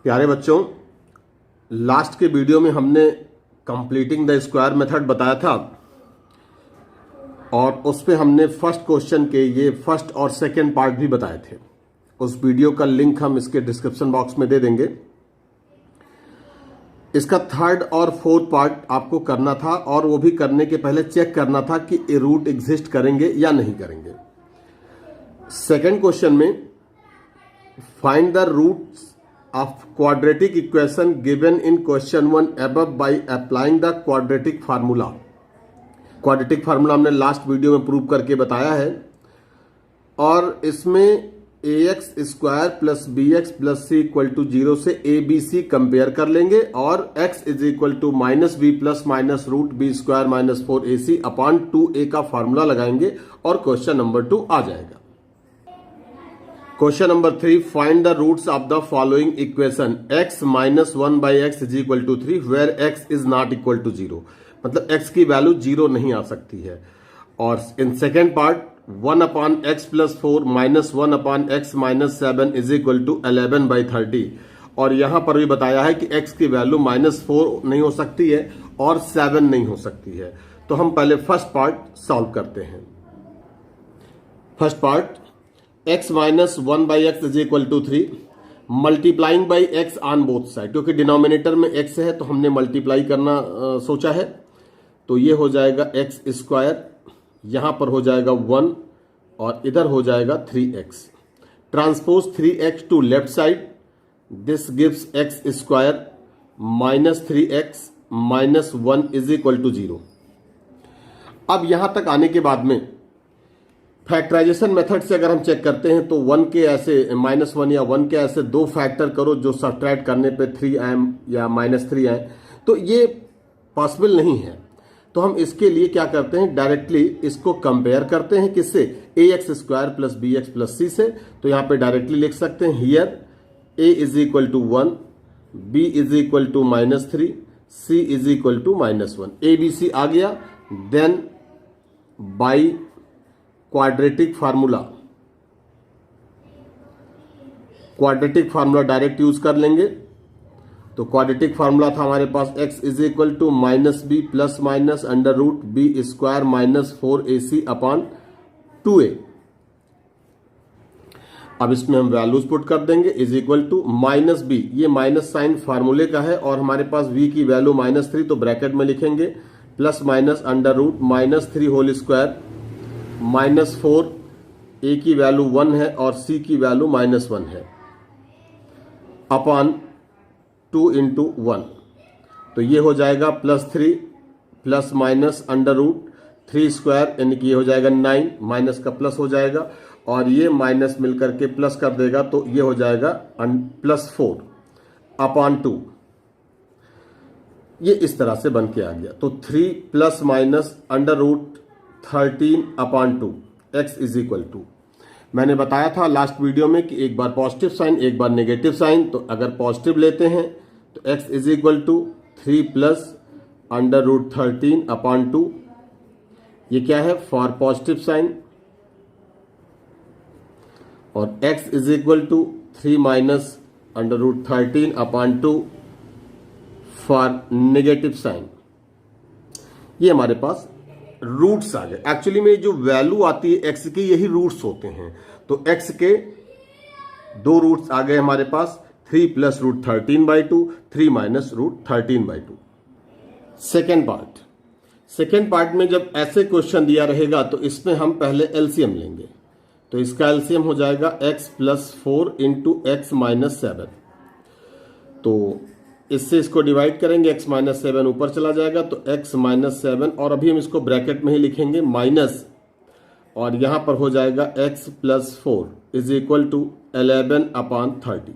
प्यारे बच्चों, लास्ट के वीडियो में हमने कंप्लीटिंग द स्क्वायर मेथड बताया था और उस पे हमने फर्स्ट क्वेश्चन के ये फर्स्ट और सेकंड पार्ट भी बताए थे। उस वीडियो का लिंक हम इसके डिस्क्रिप्शन बॉक्स में दे देंगे। इसका थर्ड और फोर्थ पार्ट आपको करना था और वो भी करने के पहले चेक करना था कि ये रूट एग्जिस्ट करेंगे या नहीं करेंगे। सेकंड क्वेश्चन में find the roots of quadratic equation given in question 1 above by applying the quadratic formula। Quadratic formula हमने लास्ट वीडियो में प्रूव करके बताया है और इसमें ax square plus B x plus c equal to 0 से A B C compare कर लेंगे और x is equal to minus B plus minus root B square minus 4ac upon 2a का फार्मूला लगाएंगे और क्वेश्चन नंबर 2 आ जाएगा। Question number 3, find the roots of the following equation x minus 1 by x is equal to 3 where x is not equal to 0। मतलब x की value 0 नहीं आ सकती है। और in second part 1 upon x plus 4 minus 1 upon x minus 7 is equal to 11 by 30। और यहां पर भी बताया है कि x की वैल्यू -4 नहीं हो सकती है और 7 नहीं हो सकती है। तो हम पहले फर्स्ट पार्ट सॉल्व करते हैं। First part, x minus 1 by x is equal to 3 multiplying by x on both side, क्योंकि डिनोमिनेटर में x है तो हमने मल्टीप्लाई करना सोचा है। तो ये हो जाएगा एक्स स्क्वायर, यहां पर हो जाएगा 1 और इधर हो जाएगा 3x। Transpose 3x to left side, this gives x square minus 3x minus 1 is equal to 0। अब यहां तक आने के बाद में फैक्टराइजेशन मेथड से अगर हम चेक करते हैं तो 1 के ऐसे -1 या 1 के ऐसे दो फैक्टर करो जो सब्ट्रैक्ट करने पे 3 आए या -3 आए, तो ये पॉसिबल नहीं है। तो हम इसके लिए क्या करते हैं, डायरेक्टली इसको कंपेयर करते हैं किससे, ax square plus B x plus C से। तो यहां पे डायरेक्टली लिख सकते हैं here a is equal to 1, b is equal to -3, c is equal to -1। a b c आ गया। Then by quadratic formula, quadratic formula direct use कर लेंगे। तो क्वाड्रेटिक फार्मूला था हमारे पास x is equal to minus B plus minus under root B square minus 4ac upon 2a। अब इसमें हम वैल्यूज पुट कर देंगे, is equal to minus b, ये माइनस साइन फार्मूले का है और हमारे पास v की वैल्यू -3, तो ब्रैकेट में लिखेंगे plus minus under root -3 whole square -4, a की वैल्यू 1 है और c की वैल्यू -1 है अपॉन 2 इंटू 1। तो ये हो जाएगा +3 plus minus under root 3 square, यानी कि ये हो जाएगा 9, माइनस का प्लस हो जाएगा और ये माइनस मिलकर के प्लस कर देगा, तो ये हो जाएगा +4 अपॉन 2। ये इस तरह से बन के आ गया। तो 3 plus minus under root 13 upon 2 x is equal to, मैंने बताया था लास्ट वीडियो में कि एक बार पॉजिटिव साइन एक बार नेगेटिव साइन। तो अगर पॉजिटिव लेते हैं तो x is equal to 3 plus under root 13 upon 2, ये क्या है, फॉर पॉजिटिव साइन। और x is equal to 3 minus under root 13 upon 2 for negative sign. ये हमारे पास रूट्स आ गए। एक्चुअली में जो वैल्यू आती है x की, यही रूट्स होते हैं। तो x के दो रूट्स आ गए हमारे पास, 3 plus root 13 by 2, 3 minus root 13 by 2। Second part में जब ऐसे क्वेश्चन दिया रहेगा तो इसमें हम पहले एलसीएम लेंगे। तो इसका एलसीएम हो जाएगा x plus 4 into x minus 7। तो इससे इसको डिवाइड करेंगे, x माइनस 7 ऊपर चला जाएगा तो x माइनस 7, और अभी हम इसको ब्रैकेट में ही लिखेंगे माइनस, और यहां पर हो जाएगा x plus 4 is equal to 11 upon 30।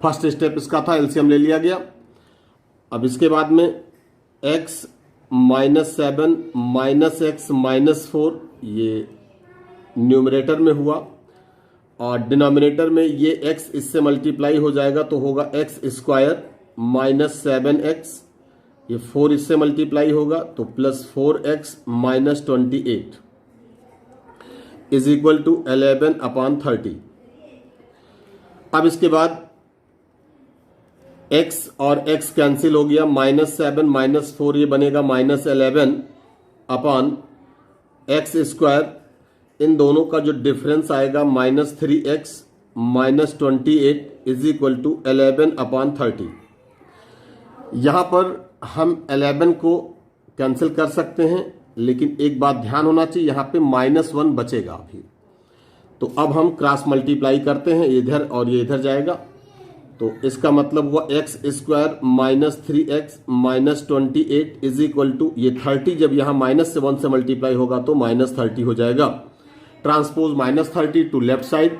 First step इसका था, एलसीएम ले लिया गया। अब इसके बाद में x minus 7 minus x minus 4, ये न्यूमरेटर में हुआ और डिनोमिनेटर में ये x इससे मल्टीप्लाई हो जाएगा तो होगा एक्स स्क्वायर माइनस 7x, ये 4 इससे मल्टीप्लाई होगा तो plus 4x minus 28 is equal to 11 upon 30। अब इसके बाद x और x कैंसिल हो गया, -7 -4 ये बनेगा -11 अपॉन एक्स स्क्वायर। इन दोनों का जो डिफरेंस आएगा -3x -28 is equal to 11 upon 30। यहां पर हम 11 को कैंसिल कर सकते हैं, लेकिन एक बात ध्यान होना चाहिए, यहां पे -1 बचेगा अभी। तो अब हम क्रॉस मल्टीप्लाई करते हैं, इधर और ये इधर जाएगा, तो इसका मतलब हुआ x square -3x -28 is equal to ये 30, जब यहां -1 से मल्टीप्लाई होगा तो -30 हो जाएगा। Transpose -30 to left side,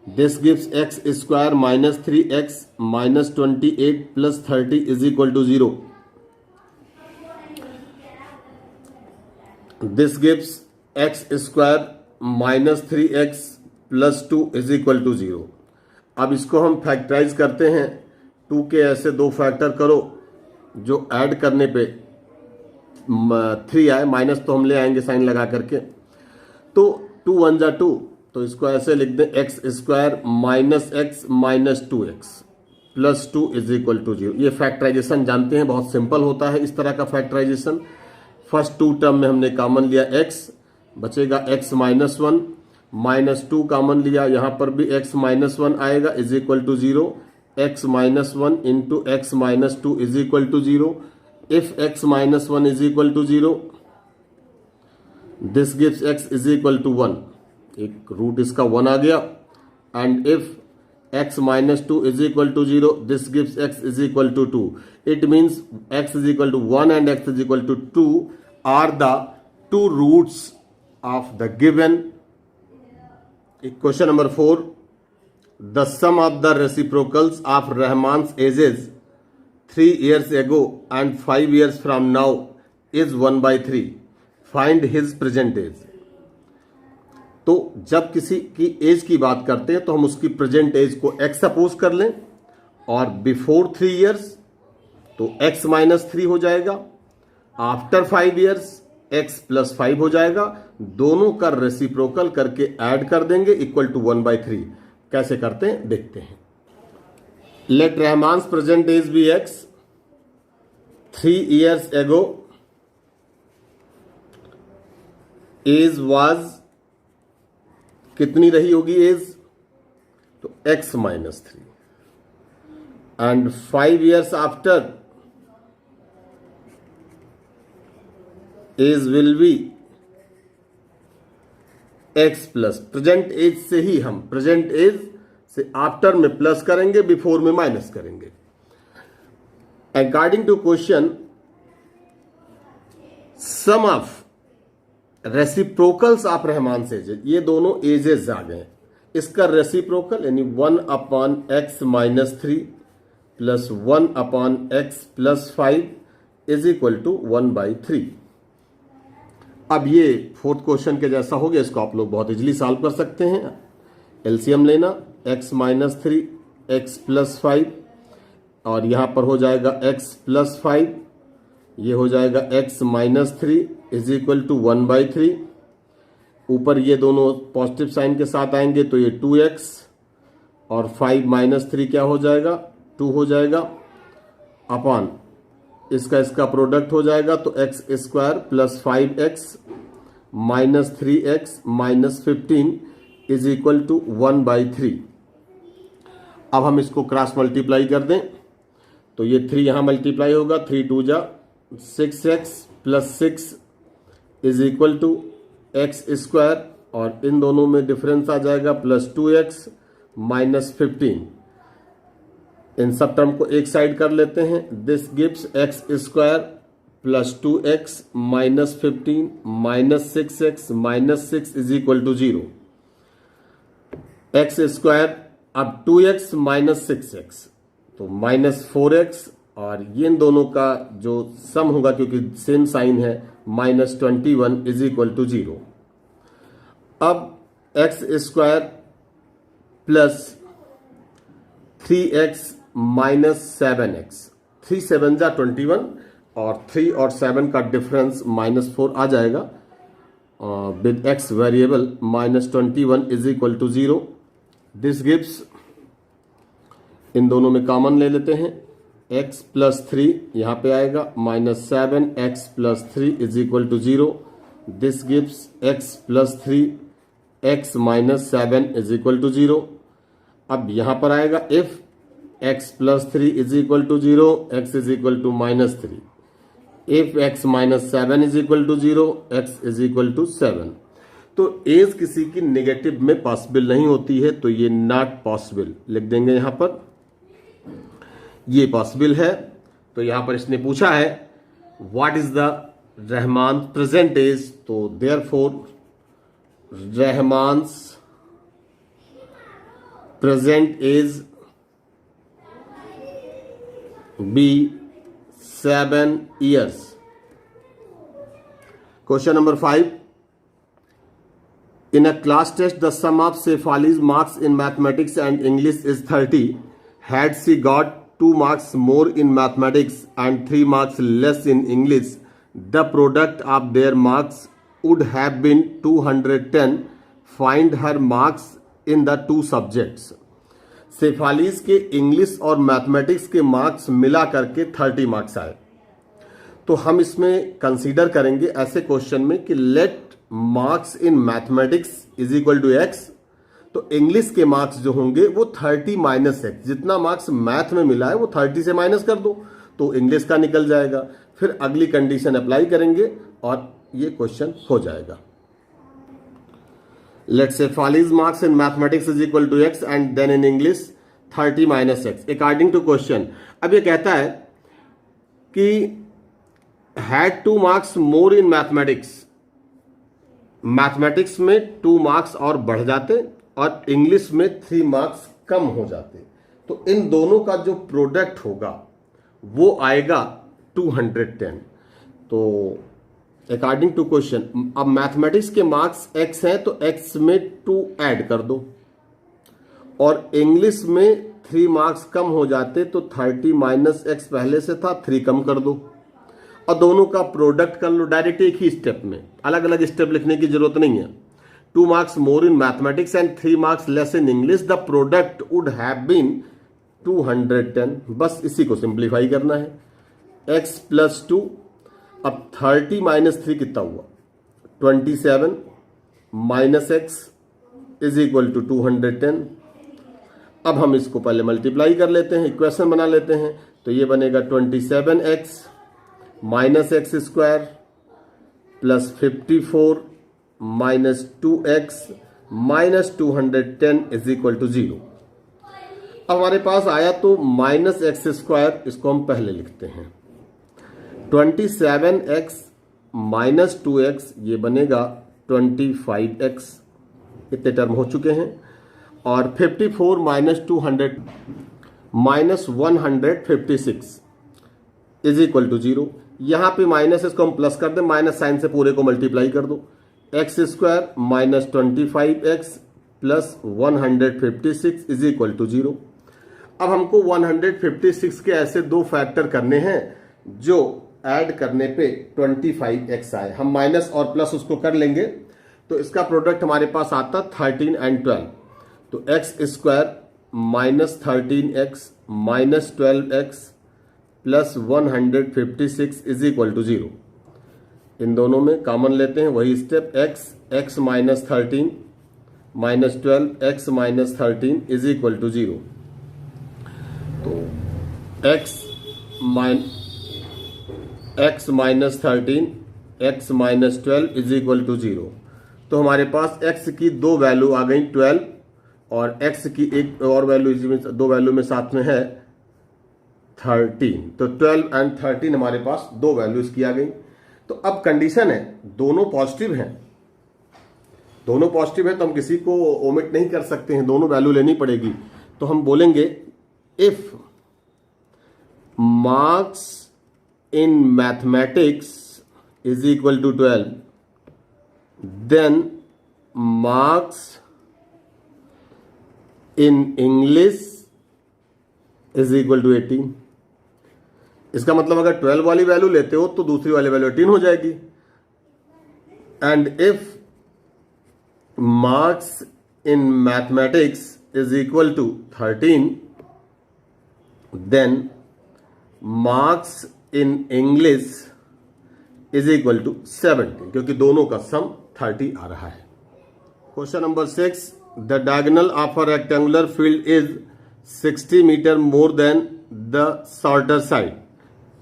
this gives x square -3x -28 plus 30 is equal to 0। This gives x square -3x plus 2 is equal to 0। अब इसको हम फैक्टराइज करते हैं, 2 के ऐसे 2 फैक्टर करो जो ऐड करने पे 3 आए, माइनस तो हम ले आएंगे साइन लगा करके, तो 2 1 जा 2, तो इसको ऐसे लिख दें x square -x -2x plus 2 is equal to 0। ये फैक्टराइजेशन जानते हैं, बहुत सिंपल होता है इस तरह का फैक्टराइजेशन। फर्स्ट 2 टर्म में हमने कॉमन लिया x, बचेगा x -1, -2 कॉमन लिया, यहां पर भी x -1 आएगा is equal to 0। x -1 into x -2 is equal to 0। If x -1 is equal to 0, this gives x is equal to 1, एक रूट इसका 1 आ गया। And if x -2 is equal to 0, this gives x is equal to 2। It means x is equal to 1 and x is equal to 2 are the 2 roots of the given question number 4। The sum of the reciprocals of Rahman's ages 3 years ago and 5 years from now is 1/3. Find his present age. तो जब किसी की as की बात करते हैं तो हम उसकी प्रेजेंट एज को x सपोज कर लें, और बिफोर 3 years तो x -3 हो जाएगा, आफ्टर 5 years x +5 हो जाएगा। दोनों का रेसिप्रोकल करके ऐड कर देंगे इक्वल टू 1/3। कैसे करते हैं देखते हैं। Let Rahman's present age be x। 3 years ago age was, कितनी रही होगी एज, तो x -3। And 5 years after age will be x plus, present age से ही हम प्रेजेंट एज से आफ्टर में प्लस करेंगे, बिफोर में माइनस करेंगे। According to question, sum of reciprocals of Rahman's ages, ये दोनों एजेस आ गए, इसका रेसिप्रोकल यानी 1/x -3 plus 1/x +5 is equal to 1/3। अब ये 4th क्वेश्चन के जैसा हो गया, इसको आप लोग बहुत इजीली सॉल्व कर सकते हैं। एलसीएम लेना, x -3 x +5, और यहां पर हो जाएगा x +5, ये हो जाएगा x -3 इज इक्वल टू 1/3। ऊपर ये दोनों पॉजिटिव साइन के साथ आएंगे तो ये 2x, और 5 - 3 क्या हो जाएगा, 2 हो जाएगा, अपॉन इसका प्रोडक्ट हो जाएगा, तो x square plus 5x -3x -15 is equal to 1/3। अब हम इसको क्रॉस मल्टीप्लाई कर दें, तो ये 3 यहां मल्टीप्लाई होगा, 3 2 जा 6x plus 6 is equal to x square, और इन दोनों में डिफरेंस आ जाएगा प्लस 2x -15। इन सब टर्म को एक साइड कर लेते हैं। This gives x square plus 2x -15 -6x -6 is equal to 0। x square अब 2x -6x तो -4x, और ये इन दोनों का जो सम होगा क्योंकि सेम साइन है -21 इज इक्वल टू 0। अब x square plus 3x -7x, 3 7 जा 21, और 3 और 7 का डिफरेंस -4 आ जाएगा with x variable -21 is equal to 0। This gives इन दोनों में कॉमन ले लेते हैं, x प्लस 3 यहाँ पे आएगा, -7x plus 3 is equal to 0. This gives x plus 3 x minus 7 is equal to 0. अब यहां पर आएगा if x plus 3 is equal to 0, x is equal to -3. If x minus 7 is equal to 0, x is equal to 7. तो as किसी की negative में possible नहीं होती है, तो ये नॉट पॉसिबल लिख देंगे यहां पर. ये पॉसिबल है, तो यहां पर इसने पूछा है what is the Rahman present age, तो therefore Rahman's present age be 7 years. Question number 5. In a class test, the sum of Shefali's marks in mathematics and English is 30. Had she got 2 marks more in mathematics and 3 marks less in English, the product of their marks would have been 210. Find her marks in the 2 subjects. Shefali's के English और mathematics के marks मिला करके 30 marks आए. तो हम इसमें consider करेंगे ऐसे क्वेश्चन में कि let marks in mathematics is equal to x. तो इंग्लिश के मार्क्स जो होंगे वो 30 माइनस एक्स, जितना मार्क्स मैथ में मिला है वो 30 से माइनस कर दो तो इंग्लिश का निकल जाएगा. फिर अगली कंडीशन अप्लाई करेंगे और ये क्वेश्चन हो जाएगा. Let's say Fali's marks in mathematics is equal to x and then in English 30 minus x according to question. अब ये कहता है कि had 2 marks more in mathematics, mathematics में 2 मार्क्स और बढ़ जाते और इंग्लिश में 3 मार्क्स कम हो जाते. तो इन दोनों का जो प्रोडक्ट होगा वो आएगा 210. तो अकॉर्डिंग टू क्वेश्चन, अब मैथमेटिक्स के मार्क्स x हैं तो x में 2 ऐड कर दो और इंग्लिश में 3 मार्क्स कम हो जाते तो 30 माइनस x पहले से था, 3 कम कर दो और दोनों का प्रोडक्ट कर लो डायरेक्ट एक ही स्टेप में, अलग अलग स्टेप लिखने की जरूरत नहीं है. 2 marks more in mathematics and 3 marks less in English, the product would have been 210. बस इसी को सिंप्लीफाई करना है. x प्लस 2, अब 30 माइनस 3 कितना हुआ 27 minus x is equal to 210. अब हम इसको पहले मल्टीप्लाई कर लेते हैं, इक्वेशन बना लेते हैं. तो ये बनेगा 27x minus x square plus 54 minus 2x minus 210 is equal to 0. अब हमारे पास आया तो माइनस एक्स स्क्वायर, इसको हम पहले लिखते हैं. 27x माइनस 2x ये बनेगा 25x, इतने टर्म हो चुके हैं. और 54 minus 200 minus 156 is equal to 0. यहां पे माइनस इसको हम प्लस कर दें, माइनस साइन से पूरे को मल्टीप्लाई कर दो. X square minus 25x plus 156 is equal to 0. अब हमको 156 के ऐसे 2 फैक्टर करने हैं जो ऐड करने पे 25x आए. हम माइनस और प्लस उसको कर लेंगे तो इसका प्रोडक्ट हमारे पास आता 13 एंड 12. तो x square minus 13x minus 12x plus 156 is equal to 0. इन दोनों में कॉमन लेते हैं, वही step. x minus 13 minus 12 x minus 13 is equal to 0. तो x minus 13 x minus 12 is equal to 0. तो हमारे पास x की 2 वैल्यू आ गई 12 और x की एक और वैल्यू, 2 वैल्यू में साथ में है 13. तो 12 एंड 13 हमारे पास 2 वैल्यूज की आ गई. तो अब कंडीशन है दोनों पॉजिटिव हैं, दोनों पॉजिटिव है तो हम किसी को ओमिट नहीं कर सकते हैं, दोनों वैल्यू लेनी पड़ेगी. तो हम बोलेंगे if marks in mathematics is equal to 12, then marks in English is equal to 18. इसका मतलब अगर 12 वाली वैल्यू लेते हो तो दूसरी वाली वैल्यू 18 हो जाएगी. And if marks in mathematics is equal to 13, then marks in English is equal to 70, क्योंकि दोनों का सम 30 आ रहा है। Question number 6, the diagonal of a rectangular field is 60 metre more than the shorter side.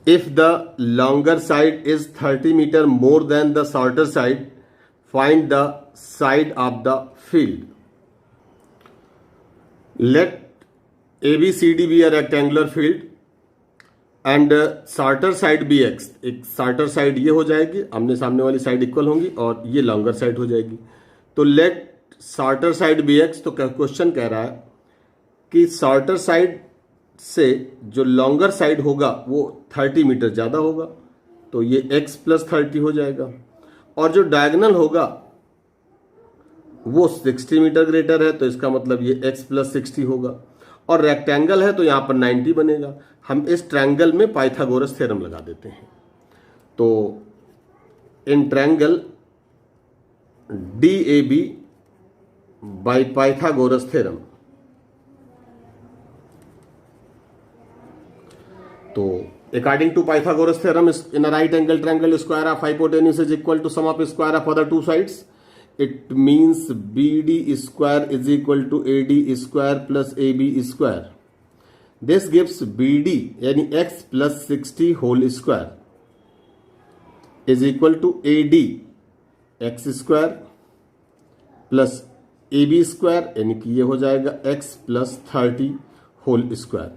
If the longer side is 30 metre more than the shorter side, find the side of the field. Let ABCD be a rectangular field and shorter side भी x. एक shorter side ये हो जाएगी, आमने सामने वाली side equal होंगी, और ये लॉन्गर साइड हो जाएगी। तो लेट शॉर्टर साइड भी एक्स। तो क्वेश्चन कह रहा है कि शॉर्टर साइड से जो लॉन्गर साइड होगा वो 30 मीटर ज़्यादा होगा, तो ये x प्लस 30 हो जाएगा। और जो डायगोनल होगा वो 60 मीटर ग्रेटर है, तो इसका मतलब ये x प्लस 60 होगा। और रेक्टेंगल है तो यहां पर 90 बनेगा। हम इस ट्रायंगल में पाइथागोरस थ्योरम लगा देते हैं। तो in triangle DAB by Pythagoras theorem, तो according to Pythagoras theorem in a right angle triangle square of hypotenuse is equal to sum of square of other two sides. It means BD square is equal to AD square plus AB square. This gives BD यानी x plus 60 whole square is equal to AD x square plus AB square यानी कि ये हो जाएगा x plus 30 whole square।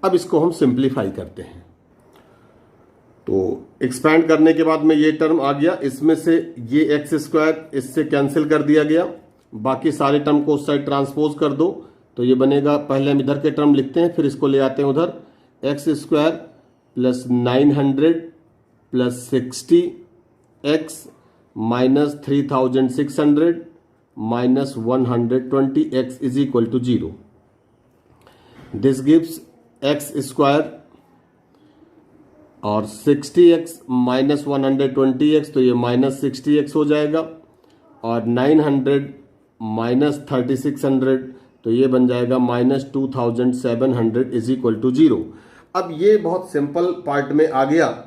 अब इसको हम simplify करते हैं, तो एक्सपैंड करने के बाद में ये टर्म आ गया, इसमें से ये एक्स स्क्वायर इससे कैंसिल कर दिया गया, बाकी सारे टर्म को उस साइड ट्रांसपोज कर दो, तो ये बनेगा। पहले हम इधर के टर्म लिखते हैं, फिर इसको ले आते हैं उधर। X square plus 900 plus 60 x minus 3600 minus 120 x is equal to 0। This gives x square और 60x माइनस 120x, तो ये माइनस 60x हो जाएगा। और 900 माइनस 3600, तो ये बन जाएगा माइनस 2700 इज इक्वल टू 0। अब ये बहुत सिंपल पार्ट में आ गया,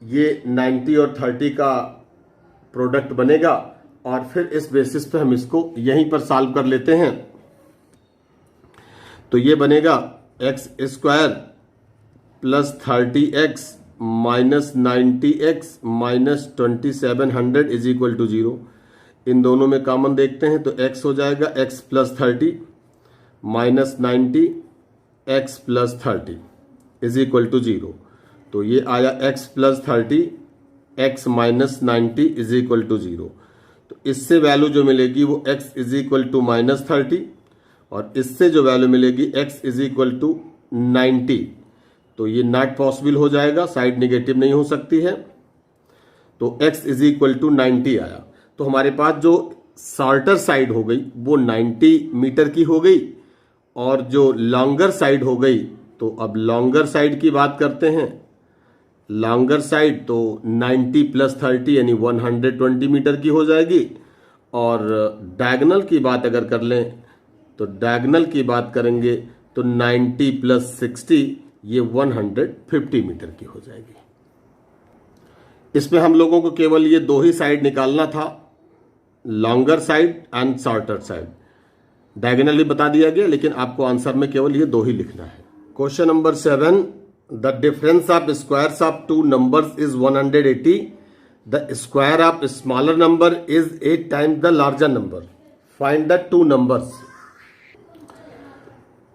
ये 90 और 30 का प्रोडक्ट बनेगा, और फिर इस बेसिस पे हम इसको यहीं पर सॉल्व कर लेते हैं। तो ये बनेगा x square plus 30x minus 90x minus 2700 is equal to 0। इन दोनों में कॉमन देखते हैं, तो x हो जाएगा x plus 30 minus 90 x plus 30 is equal to 0। तो ये आया x plus 30 x minus 90 is equal to 0। तो इससे वैल्यू जो मिलेगी वो x is equal to minus 30, और इससे जो वैल्यू मिलेगी x इज इक्वल टू 90। तो ये नॉट पॉसिबल हो जाएगा, साइड निगेटिव नहीं हो सकती है, तो x इज इक्वल टू 90 आया। तो हमारे पास जो शॉर्टर साइड हो गई वो 90 मीटर की हो गई, और जो लॉन्गर साइड हो गई, तो अब लॉन्गर साइड की बात करते हैं। लॉन्गर साइड तो 90 प्लस 30 यानी 120 मीटर की हो जाएगी। और डायगोनल की बात अगर कर लें, तो डायगोनल की बात करेंगे तो 90 प्लस 60 ये 150 मीटर की हो जाएगी। इसमें हम लोगों को केवल ये दो ही साइड निकालना था, longer side and shorter side. Diagonally बता दिया गया, लेकिन आपको आंसर में केवल ये दो ही लिखना है। Question number 7, the difference of squares of two numbers is 180। The square of smaller number is 8 times the larger number. Find the two numbers.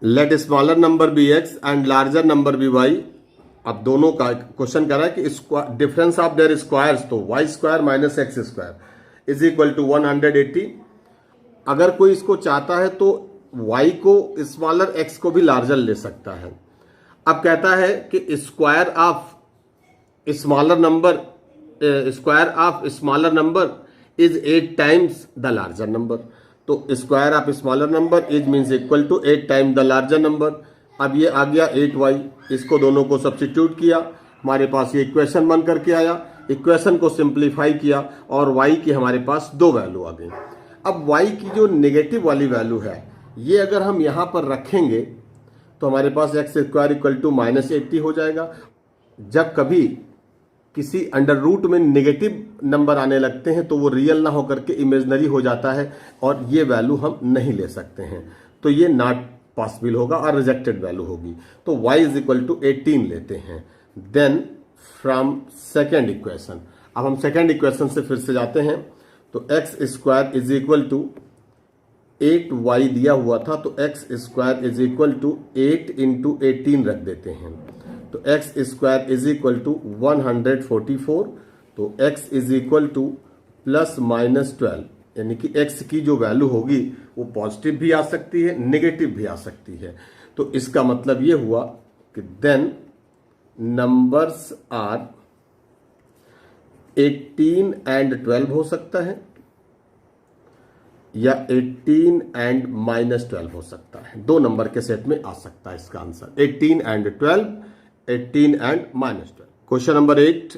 Let smaller number be x and larger number be y। अब दोनों का question कर रहा है कि difference of their squares, तो y square minus x square is equal to 180। अगर कोई इसको चाहता है तो y को स्मॉलर x को भी लार्जर ले सकता है। अब कहता है कि square of smaller number is 8 times the larger number. तो square of smaller number is means equal to 8 time the larger number. अब ये आ गया 8y, इसको दोनों को सब्स्टिट्यूट किया, हमारे पास ये इक्वेशन बन करके आया। इक्वेशन को सिंप्लीफाई किया और y की हमारे पास दो वैल्यू आ गई। अब y की जो नेगेटिव वाली वैल्यू है, ये अगर हम यहाँ पर रखेंगे तो हमारे पास एक्स स्क्वायर इक्वल टू -80 हो जाएगा। जब कभी किसी अंडर रूट में नेगेटिव नंबर आने लगते हैं तो वो रियल ना होकर के इमेजनरी हो जाता है और ये वैल्यू हम नहीं ले सकते हैं, तो ये नॉट पॉसिबल होगा और रिजेक्टेड वैल्यू होगी। तो y इज इक्वल टू 18 लेते हैं। देन फ्रॉम सेकेंड इक्वेशन, अब हम सेकेंड इक्वेशन से फिर से जाते हैं। तो x square is equal to 8y दिया हुआ था, तो x square is equal to 8 into 18 रख देते हैं। तो x square is equal to 144। तो x is equal to plus minus 12, यानी कि एक्स की जो वैल्यू होगी वो पॉजिटिव भी आ सकती है, नेगेटिव भी आ सकती है। तो इसका मतलब ये हुआ कि देन नंबर्स आर 18 एंड 12 हो सकता है या 18 एंड -12 हो सकता है। दो नंबर के सेट में आ सकता है इसका answer 18 and 12, 18 and -12। Question number 8,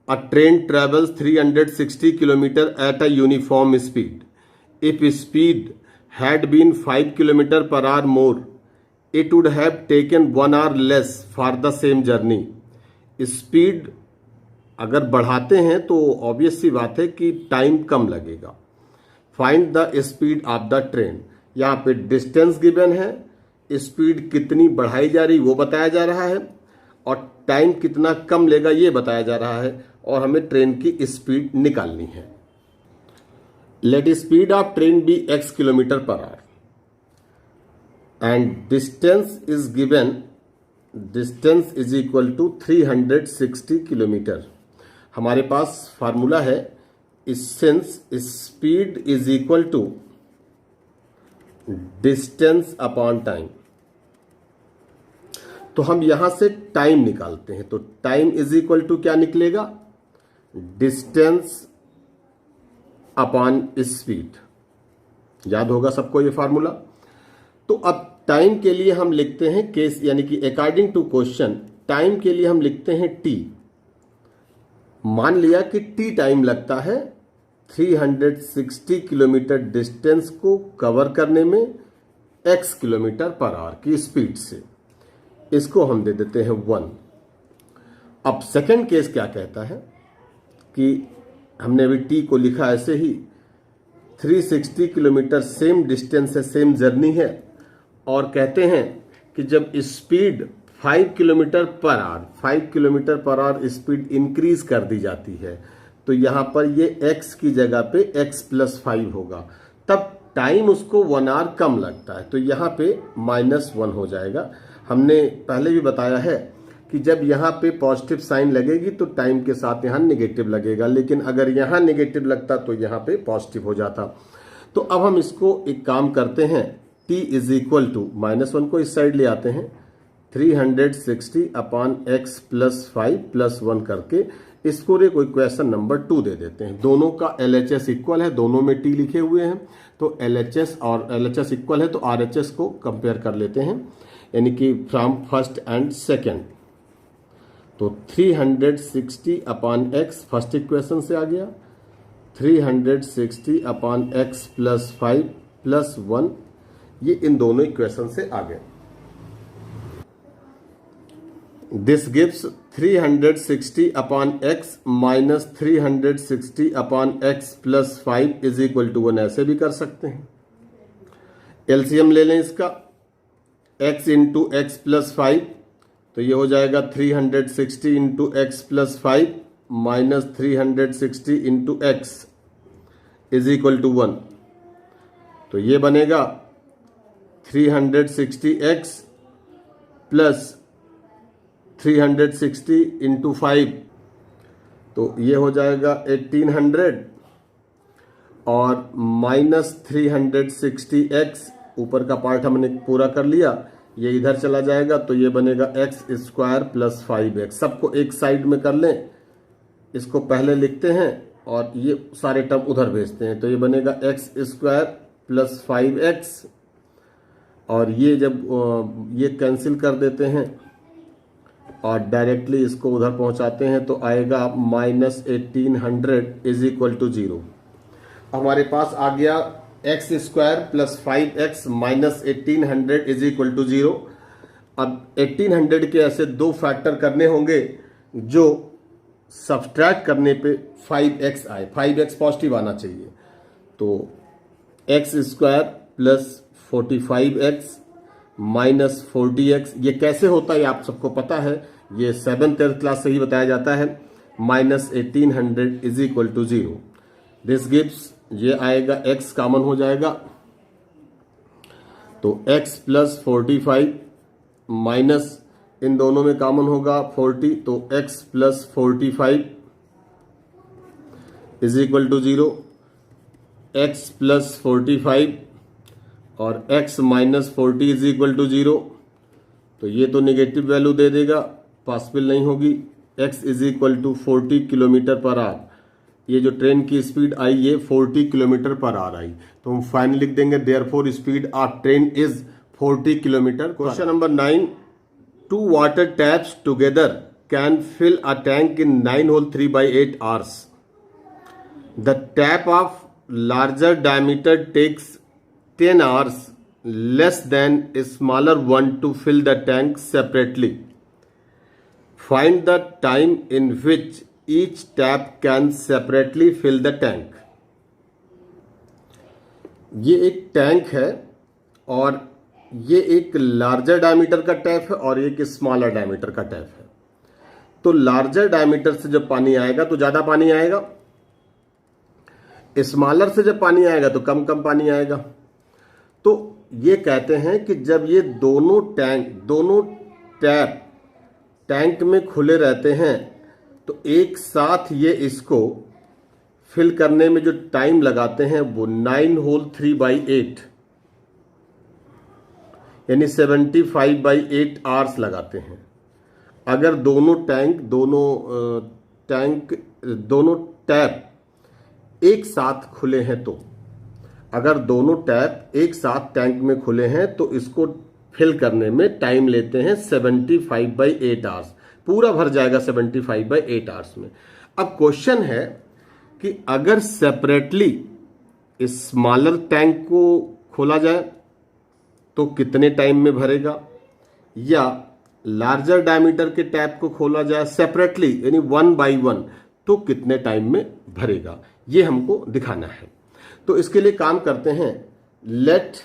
a train travels 360 km at a uniform speed. If speed had been 5 km per hour more, it would have taken 1 hour less for the same journey. Speed अगर बढ़ाते हैं तो obvious सी बात है कि time कम लगेगा। Find the speed of the train, यहाँ पे डिस्टेंस गिवन है, स्पीड कितनी बढ़ाई जा रही वो बताया जा रहा है और टाइम कितना कम लेगा ये बताया जा रहा है और हमें ट्रेन की स्पीड निकालनी है। Let speed of train be x kilometre per hour and distance is given, distance is equal to 360 kilometre. हमारे पास फार्मूला है since speed is equal to distance upon time, तो हम यहां से टाइम निकालते हैं। तो टाइम इज इक्वल टू क्या निकलेगा, डिस्टेंस अपॉन स्पीड। याद होगा सबको ये फार्मूला। तो अब टाइम के लिए हम लिखते हैं केस, यानी कि अकॉर्डिंग टू क्वेश्चन टाइम के लिए हम लिखते हैं t। मान लिया कि t टाइम लगता है 360 किलोमीटर डिस्टेंस को कवर करने में x किलोमीटर पर आवर की स्पीड से, इसको हम दे देते हैं 1। अब सेकंड केस क्या कहता है कि हमने अभी t को लिखा ऐसे ही, 360 किलोमीटर सेम डिस्टेंस है, सेम जर्नी है और कहते हैं कि जब speed 5 kilometre per our, 5 kilometre per our speed increase कर दी जाती है तो यहां पर ये x की जगह पे x+5 होगा, तब टाइम उसको 1 आवर कम लगता है, तो यहां पे -1 हो जाएगा। हमने पहले भी बताया है कि जब यहाँ पे पॉजिटिव साइन लगेगी तो टाइम के साथ यहाँ नेगेटिव लगेगा, लेकिन अगर यहाँ नेगेटिव लगता तो यहाँ पे पॉजिटिव हो जाता। तो अब हम इसको एक काम करते हैं, t इज इक्वल टू -1 को इस साइड ले आते हैं, 360 अपॉन x+5 +1 करके इसको एक इक्वेशन नंबर 2 दे देते हैं। दोनों का LHS इक्वल है, दोनों में t लिखे हुए हैं, तो LHS और LHS इक्वल है तो RHS को कंपेयर कर लेते हैं, यानी कि फ्रॉम फर्स्ट एंड सेकेंड। तो 360 अपॉन x फर्स्ट इक्वेशन से आ गया, 360 अपॉन x+5 +1 ये इन दोनों इक्वेशन से आ गए। This gives 360 upon x minus 360 upon x+5 is equal to 1, ऐसे भी कर सकते हैं। एलसीएम ले लें इसका, x इंटू x+5, तो ये हो जाएगा 360 into x+5 minus 360 into x is equal to 1, तो ये बनेगा 360x प्लस 360 इंटू 5, तो ये हो जाएगा 1800 और माइनस 360x, ऊपर का पार्ट हमने पूरा कर लिया, ये इधर चला जाएगा तो ये बनेगा x² प्लस 5x। सबको एक साइड में कर लें, इसको पहले लिखते हैं और ये सारे टर्म उधर भेजते हैं, तो ये बनेगा x² प्लस 5x और ये जब ये कैंसिल कर देते हैं और डायरेक्टली इसको उधर पहुंचाते हैं तो आएगा -1800 इज इक्वल टू 0। हमारे पास आ गया x² plus 5x minus 1800 is equal to 0। अब 1800 के ऐसे दो फैक्टर करने होंगे जो सब्सट्रैक्ट करने पे 5x आए, 5x पॉजिटिव आना चाहिए। तो x square plus 45x minus 40x, ये कैसे होता है ये आप सबको पता है, ये 7th क्लास से ही बताया जाता है। Minus 1800 is equal to 0। This gives, ये आएगा x कॉमन हो जाएगा, तो x प्लस 45 माइनस इन दोनों में कॉमन होगा 40, तो x plus 45 is equal to 0। x plus 45 और x minus 40 is equal to 0, तो ये तो नेगेटिव वैल्यू दे देगा, पॉसिबल नहीं होगी। x is equal to 40 kilometre per hour, ये जो ट्रेन की स्पीड आई ये 40 किलोमीटर पर आवर आई, तो हम फाइनल लिख देंगे therefore speed of train is 40 kilometre. Question number 9, 2 water taps together can fill a tank in 9 hole 3/8 hours. The tap of larger diameter takes 10 hours less than a smaller one to fill the tank separately. Find the time in which each tap can separately fill the tank. ये एक tank है और ये एक larger diameter का tap है और एक स्मॉलर डायमीटर का टैप है। तो लार्जर डायमीटर से जब पानी आएगा तो ज्यादा पानी आएगा, स्मॉलर से जब पानी आएगा तो कम कम पानी आएगा। तो ये कहते हैं कि जब ये दोनों टैप टैंक में खुले रहते हैं तो एक साथ ये इसको फिल करने में जो टाइम लगाते हैं वो 9 होल 3/8 यानी 75/8 आवर्स लगाते हैं। अगर दोनों टैप एक साथ खुले हैं तो, अगर दोनों टैप एक साथ टैंक में खुले हैं तो इसको फिल करने में टाइम लेते हैं 75/8 आवर्स, पूरा भर जाएगा 75/8 आवर्स में। अब क्वेश्चन है कि अगर सेपरेटली स्मॉलर टैंक को खोला जाए तो कितने टाइम में भरेगा, या लार्जर डायमीटर के टैप को खोला जाए सेपरेटली यानी 1 by 1 तो कितने टाइम में भरेगा, ये हमको दिखाना है। तो इसके लिए काम करते हैं, let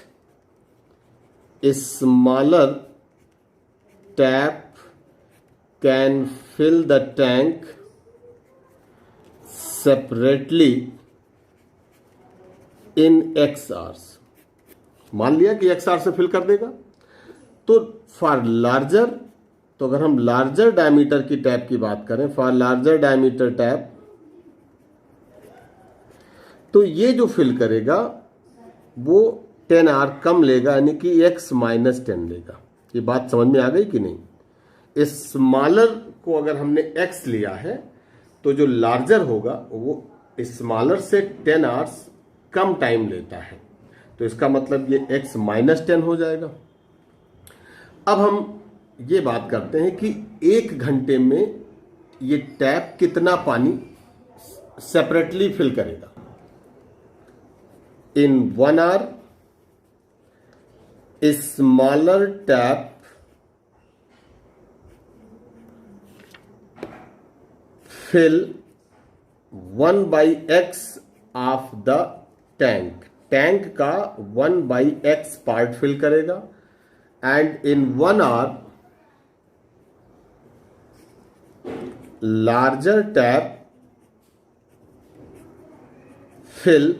a smaller tap can fill the tank separately in x hours. मान लिया कि x आवर से फिल कर देगा। तो फॉर लार्जर, तो अगर हम लार्जर डायमीटर की टैप की बात करें, फॉर लार्जर डायमीटर टैप, तो ये जो फिल करेगा वो 10 आवर कम लेगा, यानी कि x माइनस 10 लेगा। ये बात समझ में आ गई कि नहीं? इस स्मॉलर को अगर हमने x लिया है तो जो लार्जर होगा वो स्मॉलर से 10 आवर्स कम टाइम लेता है, तो इसका मतलब ये x माइनस 10 हो जाएगा। अब हम ये बात करते हैं कि 1 घंटे में ये टैप कितना पानी सेपरेटली फिल करेगा। In 1 hour smaller tap fill 1/x of the tank, tank का 1/x पार्ट फिल करेगा। And in 1 hour larger tap fill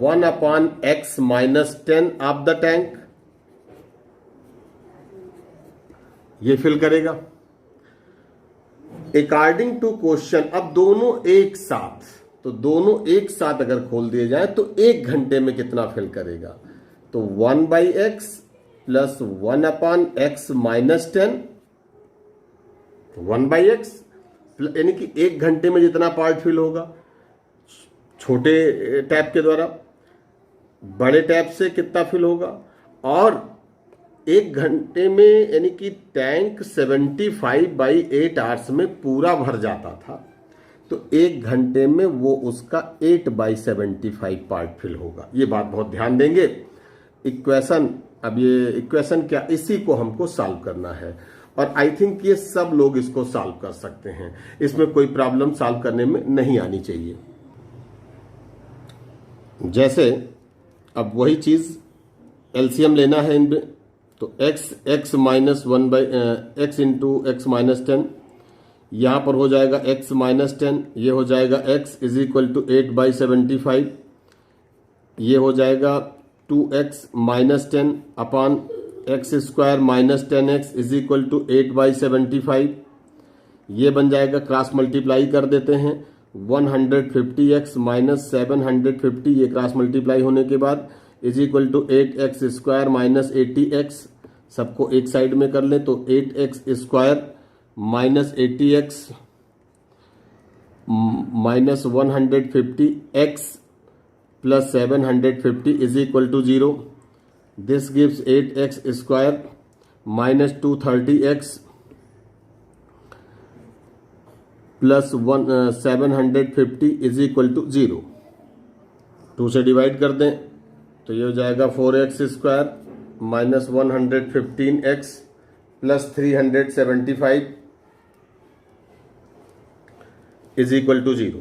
1/x minus 10 of the tank, ये फिल करेगा अकॉर्डिंग टू क्वेश्चन। अब दोनों एक साथ, तो दोनों एक साथ अगर खोल दिए जाए तो 1 घंटे में कितना फिल करेगा, तो 1/x plus 1/x minus 10, 1/x यानी कि 1 घंटे में जितना पार्ट फिल होगा छोटे टैप के द्वारा, बड़े टैप से कितना फिल होगा, और 1 घंटे में यानी कि टैंक 75/8 आवर्स में पूरा भर जाता था, तो 1 घंटे में वो उसका 8/75 पार्ट फिल होगा। ये बात बहुत ध्यान देंगे। इक्वेशन अब ये इक्वेशन क्या, इसी को हमको सॉल्व करना है और आई थिंक ये सब लोग इसको सॉल्व कर सकते हैं, इसमें कोई प्रॉब्लम सॉल्व करने में नहीं आनी चाहिए। जैसे अब वही चीज एलसीएम लेना है इनमें, तो x minus 1 x into x minus 10, यहां पर हो जाएगा x माइनस 10, ये हो जाएगा x इज इक्वल टू 8/75, ये हो जाएगा 2x minus 10 upon x square minus 10x is equal to 8/75, ये बन जाएगा, क्रॉस मल्टीप्लाई कर देते हैं, 150x माइनस 750, ये क्रॉस मल्टीप्लाई होने के बाद is equal to 8x square minus 80x, सबको एक साइड में कर लें तो 8x square minus 80x minus 150x plus 750 is equal to 0, this gives 8x square minus 230x plus 750 is equal to 0, 2 से डिवाइड कर दें तो ये हो जाएगा 4x square minus 115x plus 375 is equal to 0।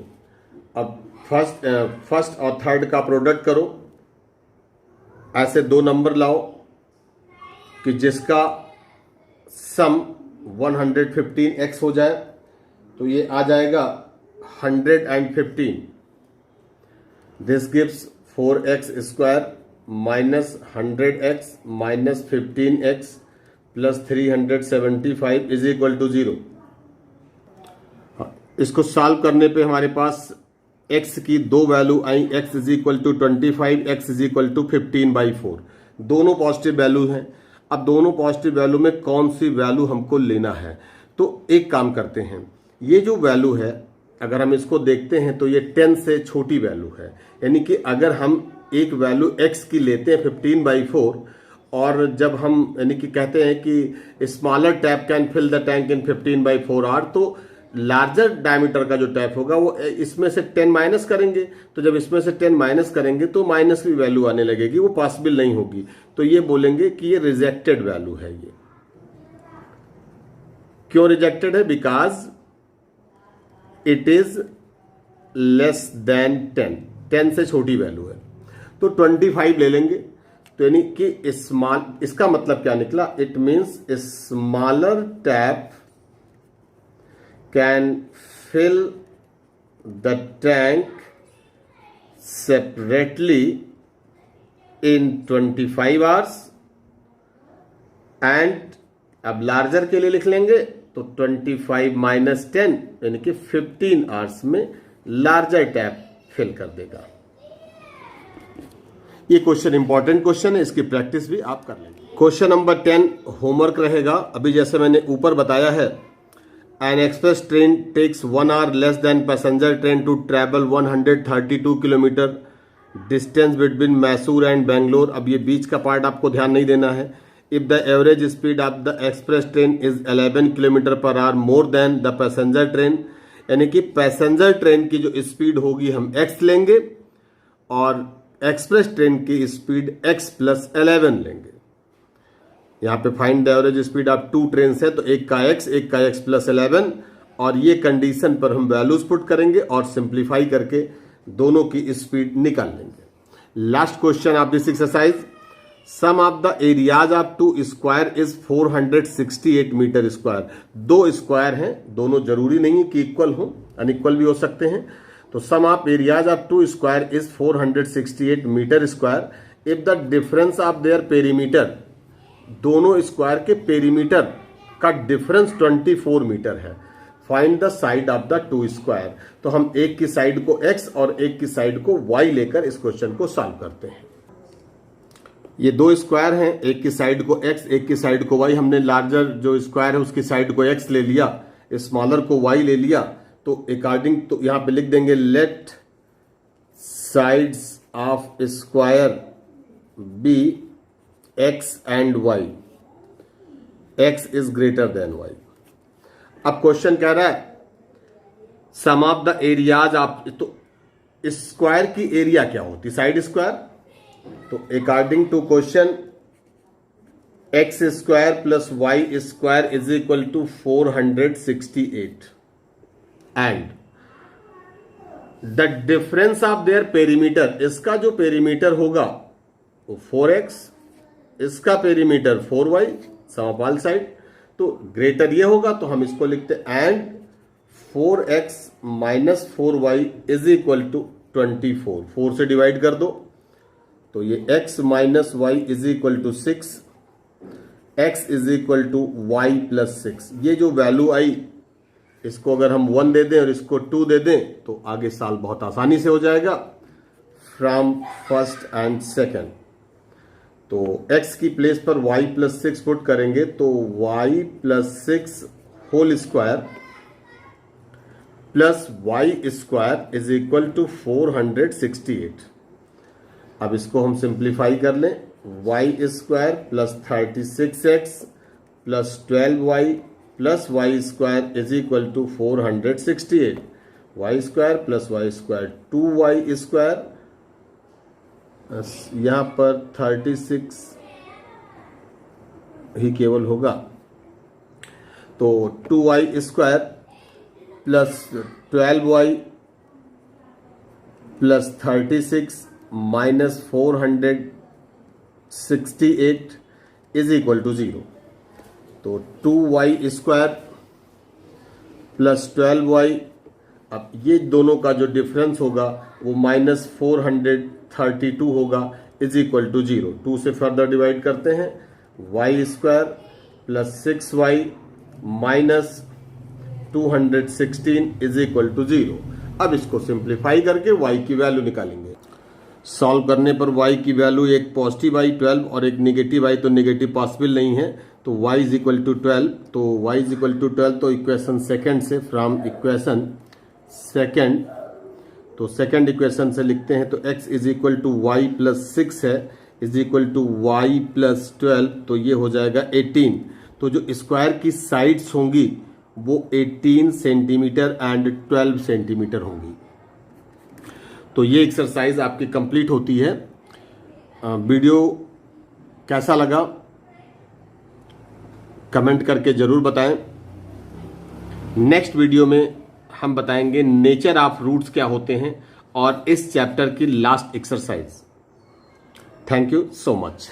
अब फर्स्ट और थर्ड का प्रोडक्ट करो, ऐसे दो नंबर लाओ कि जिसका सम 115x हो जाए, तो ये आ जाएगा 115, this gives 4x square minus 100x minus 15x plus 375 is equal to 0। इसको सॉल्व करने पे हमारे पास x की दो वैल्यू आई, x is equal to 25, x is equal to 15/4, दोनों पॉजिटिव वैल्यू हैं। अब दोनों पॉजिटिव वैल्यू में कौन सी वैल्यू हमको लेना है, तो एक काम करते हैं, ये जो वैल्यू है अगर हम इसको देखते हैं तो ये 10 से छोटी वैल्यू है, यानी कि अगर हम एक वैल्यू x की लेते हैं 15/4 और जब हम यानी कि कहते हैं कि smaller tap can fill the tank in 15/4 hour, तो लार्जर डायमीटर का जो टैप होगा वो इसमें से 10 माइनस करेंगे, तो जब इसमें से 10 माइनस करेंगे तो माइनस की वैल्यू आने लगेगी, वो पॉसिबल नहीं होगी, तो ये बोलेंगे कि ये रिजेक्टेड वैल्यू है। ये क्यों रिजेक्टेड है? Because it is less than 10 से छोटी वैल्यू है, तो 25 ले लेंगे, तो यानी कि स्मॉल, इसका मतलब क्या निकला, it means smaller tap can fill the tank separately in 25 hours and, अब लार्जर के लिए लिख लेंगे तो 25 माइनस 10 यानी कि 15 आवर्स में लार्जर टैप फिल कर देगा। ये क्वेश्चन इंपॉर्टेंट क्वेश्चन है, इसकी प्रैक्टिस भी आप कर लेंगे। क्वेश्चन नंबर 10 होमवर्क रहेगा। अभी जैसे मैंने ऊपर बताया है, an express train takes 1 hour less than passenger train to travel 132 kilometre distance between Mysore and Bangalore. अब ये बीच का पार्ट आपको ध्यान नहीं देना है। If the average speed of the express train is 11 kilometre per our more than the passenger train, यानी कि पैसेंजर ट्रेन की जो स्पीड होगी हम x लेंगे और एक्सप्रेस ट्रेन की स्पीड x प्लस 11 लेंगे। यहाँ पे find the average speed of 2 train है, तो एक का x प्लस 11, और ये कंडीशन पर हम वैल्यूज पुट करेंगे और सिंप्लीफाई करके दोनों की स्पीड निकाल लेंगे। Last question of this exercise, sum of the areas of 2 square is 468 metre square. 2 square हैं, दोनों जरूरी नहीं कि इक्वल हो, अनइक्वल भी हो सकते हैं, तो sum of areas of 2 square is 468 metre square if the difference of their perimeter, दोनों स्क्वायर के पेरीमीटर का डिफरेंस 24 मीटर है। Find the side of the 2 square, तो हम एक की साइड को x और एक की साइड को y लेकर इस क्वेश्चन को सॉल्व करते हैं। ये 2 स्क्वायर हैं, एक की साइड को x, एक की साइड को y। हमने लार्जर जो स्क्वायर है उसकी साइड को x ले लिया, स्मॉलर को y ले लिया, तो अकॉर्डिंग तो यहां पे लिख देंगे let sides of square be x and y, x is greater than y। अब क्वेश्चन कह रहा है sum of the areas of, तो स्क्वायर की एरिया क्या होती, साइड स्क्वायर, तो according to question x square plus y square is equal to 468 and the difference of their perimeter, इसका जो पेरीमीटर होगा वो 4x, इसका पेरीमीटर 4y, समपाल साइड, तो ग्रेटर ये होगा तो हम इसको लिखते and 4x minus 4y is equal to 24। 4 से डिवाइड कर दो तो ये x minus y is equal to 6, x is equal to y plus 6। ये जो वैल्यू आई इसको अगर हम 1 दे दें और इसको 2 दे दें तो आगे साल बहुत आसानी से हो जाएगा फ्रॉम फर्स्ट एंड सेकंड। तो x की प्लेस पर y प्लस 6 पुट करेंगे तो y plus 6 whole square plus y square is equal to 468। अब इसको हम सिंप्लीफाई कर लें, y square plus 36x plus 12y plus y square is equal to 468। Y square plus y square 2y square, यहां पर 36 ही केवल होगा तो 2y square plus 12y plus 36 minus 468 is equal to 0। तो 2y स्क्वायर प्लस 12y, अब ये दोनों का जो डिफरेंस होगा वो माइनस 432 होगा इज इक्वल टू 0। 2 से फर्दर डिवाइड करते हैं, y square plus 6y minus 216 is equal to 0। अब इसको सिंप्लीफाई करके y की वैल्यू निकालेंगे। सॉल्व करने पर y की वैल्यू एक पॉजिटिव आई 12 और एक नेगेटिव आई, तो नेगेटिव पॉसिबल नहीं है, तो y इज इक्वल टू 12, तो y इज इक्वल टू 12, तो इक्वेशन सेकंड से फ्रॉम इक्वेशन सेकंड, तो सेकंड इक्वेशन से लिखते हैं तो x is equal to y plus 6 है is equal to y plus 12, तो ये हो जाएगा 18। तो जो स्क्वायर की साइड्स होंगी वो 18 सेंटीमीटर एंड 12 सेंटीमीटर होंगी। तो ये एक्सरसाइज आपकी कंप्लीट होती है। वीडियो कैसा लगा कमेंट करके जरूर बताएं। नेक्स्ट वीडियो में हम बताएंगे नेचर ऑफ रूट्स क्या होते हैं और इस चैप्टर की last exercise. Thank you so much.